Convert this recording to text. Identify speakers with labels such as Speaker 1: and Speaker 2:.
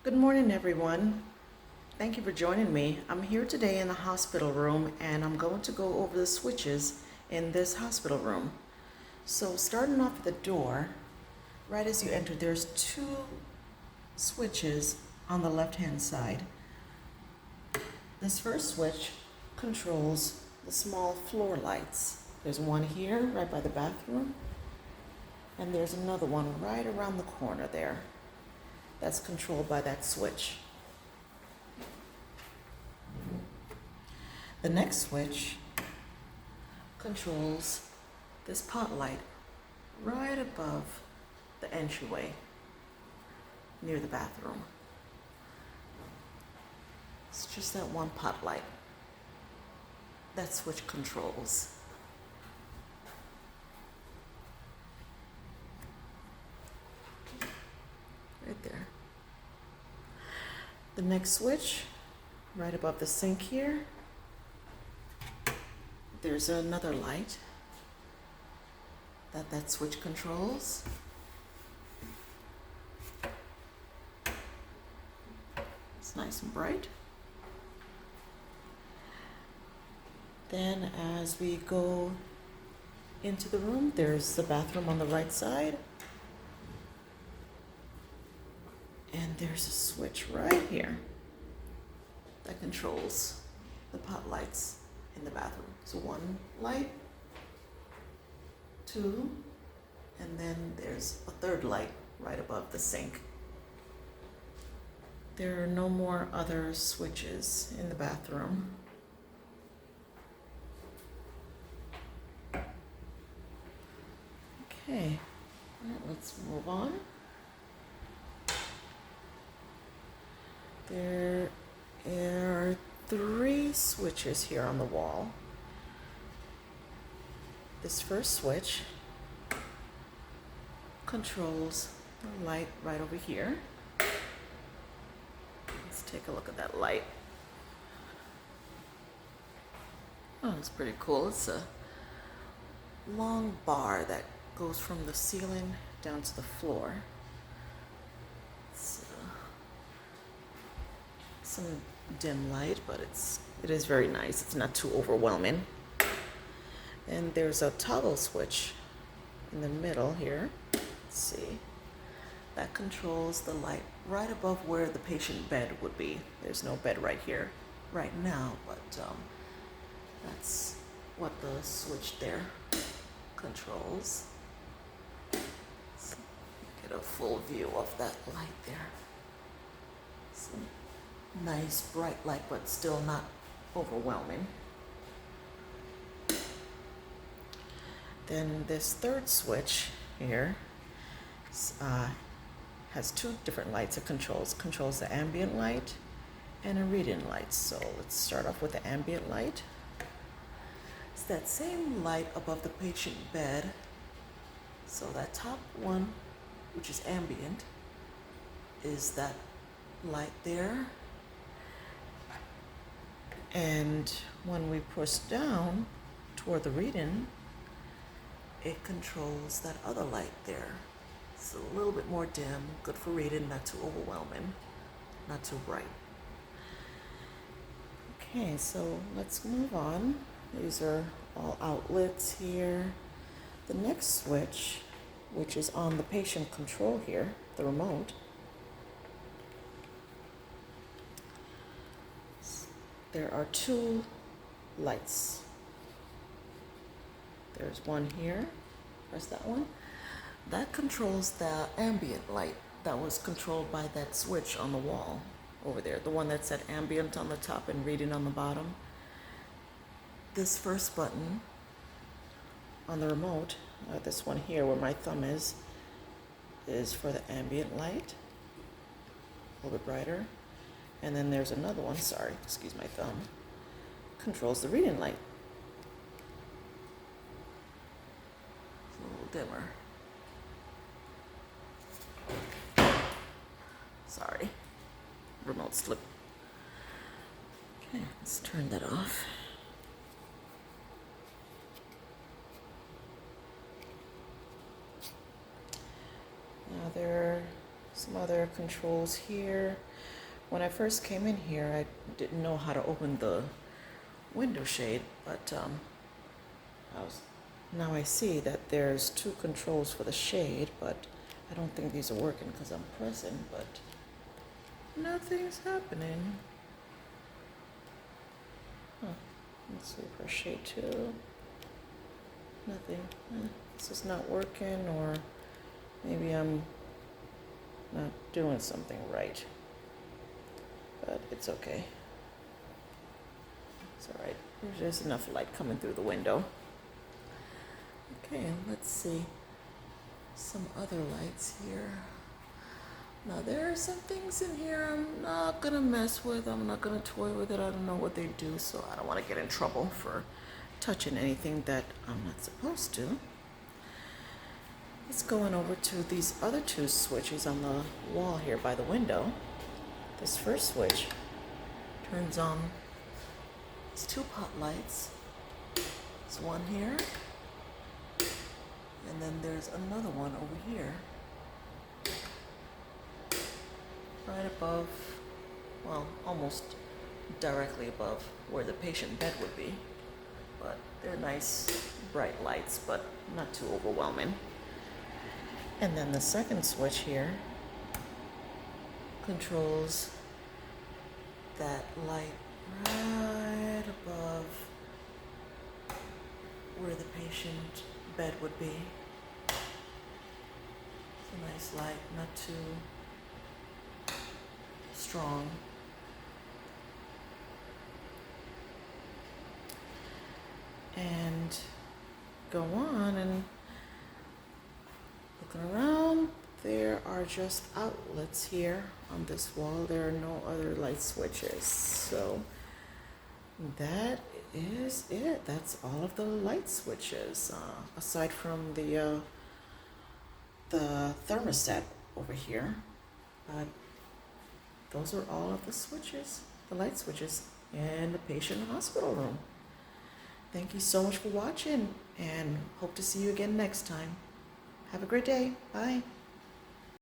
Speaker 1: Good morning, everyone. Thank you for joining me. I'm here today in the hospital room and I'm going to go over the switches in this hospital room. So starting off at the door, right as you enter, there's two switches on the left-hand side. This first switch controls the small floor lights. There's one here right by the bathroom, and there's another one right around the corner there. That's controlled by that switch. The next switch controls this pot light right above the entryway near the bathroom. It's just that one pot light. That switch controls. Right there. The next switch, right above the sink here, there's another light that switch controls. It's nice and bright. Then as we go into the room, there's the bathroom on the right side. And there's a switch right here that controls the pot lights in the bathroom. So one light, two, and then there's a third light right above the sink. There are no more other switches in the bathroom. Okay, all right, let's move on. There are three switches here on the wall. This first switch controls the light right over here. Let's take a look at that light. Oh, it's pretty cool. It's a long bar that goes from the ceiling down to the floor. It's some dim light, but it is very nice. It's not too overwhelming. And there's a toggle switch in the middle here. Let's see. That controls the light right above where the patient bed would be. There's no bed right here right now, but that's what the switch there controls. Let's get a full view of that light there. Some nice bright light, but still not overwhelming. Then this third switch here has two different lights it controls the ambient light and a reading light. So let's start off with the ambient light. It's that same light above the patient bed. So that top one, which is ambient, is that light there. And when we push down toward the reading, it controls that other light there. It's a little bit more dim, good for reading, not too overwhelming, not too bright. Okay, so let's move on. These are all outlets here. The next switch, which is on the patient control here, the remote, there are two lights. There's one here, press that one. That controls the ambient light that was controlled by that switch on the wall over there, the one that said ambient on the top and reading on the bottom. This first button on the remote, this one here where my thumb is for the ambient light, a little bit brighter. And then there's another one, sorry, excuse my thumb, controls the reading light. It's a little dimmer. Sorry, remote slip. Okay, let's turn that off. Now there's Some other controls here. When I first came in here, I didn't know how to open the window shade, but now I see that there's two controls for the shade, but I don't think these are working because I'm pressing, but nothing's happening. Huh. Let's see for shade 2. Nothing. This is not working, or maybe I'm not doing something right. But it's okay. It's all right. There's just enough light coming through the window. Okay, let's see some other lights here. Now there are some things in here I'm not gonna mess with. I'm not gonna toy with it. I don't know what they do, so I don't want to get in trouble for touching anything that I'm not supposed to. Let's go on over to these other two switches on the wall here by the window. This first switch turns on these 2 pot lights. There's one here, and then there's another one over here, right above, well, almost directly above where the patient bed would be. But they're nice, bright lights, but not too overwhelming. And then the second switch here controls that light right above where the patient bed would be. It's a nice light, not too strong. And go on and looking around, there are just outlets here on this wall. There are no other light switches. So that is it. That's all of the light switches, aside from the thermostat over here. But those are all of the switches, the light switches in the patient hospital room. Thank you so much for watching, and hope to see you again next time. Have a great day. Bye.